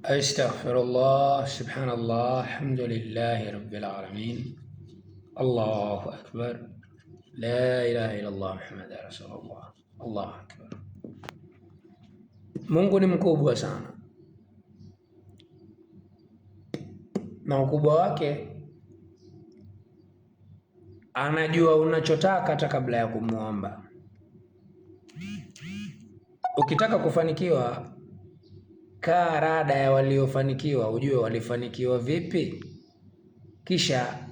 Astaghfirullah, subhanallah, alhamdulillahi rabbil alamin, Allahu akbar, la ilaha illallah, Muhammad rasulullah, Allahu akbar. Mungu ni mkubwa sana, na ukubwa wake anajua unachotaka hata kabla ya kumuomba. Ukitaka kufanikiwa, kaa rada ya waliofanikiwa, ujue walifanikiwa vipi, kisha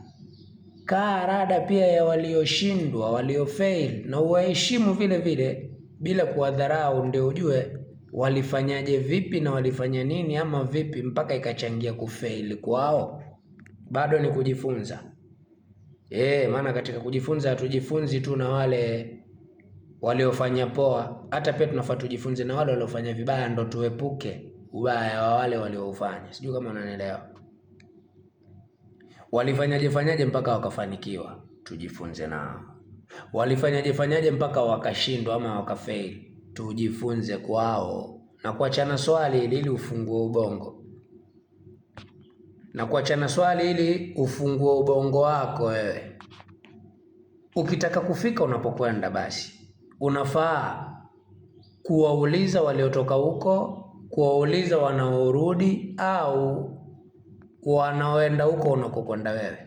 kaa rada pia ya walioshindwa, waliofail, na uwaheshimu vile vile bila kuwadharau, ndio ujue walifanyaje vipi na walifanya nini ama vipi mpaka ikachangia kufail kwao. Bado ni kujifunza. Maana katika kujifunza hatujifunzi tu na wale waliofanya poa, hata pia tunafaa tujifunze na wale waliofanya vibaya, ndo tuepuke ubaya wa wale waliofanya. Sijui kama unanielewa. Walifanyaje mpaka wakafanikiwa, tujifunze nao. Walifanyaje mpaka wakashindwa ama wakafail, tujifunze kwao. Na kuachana swali ili ufungue ubongo, na kuachana swali ili ufungue ubongo wako wewe. Ukitaka kufika unapokwenda, basi unafaa kuwauliza waliotoka huko, kuwauliza wanaorudi, au wanaoenda huko unakokwenda wewe.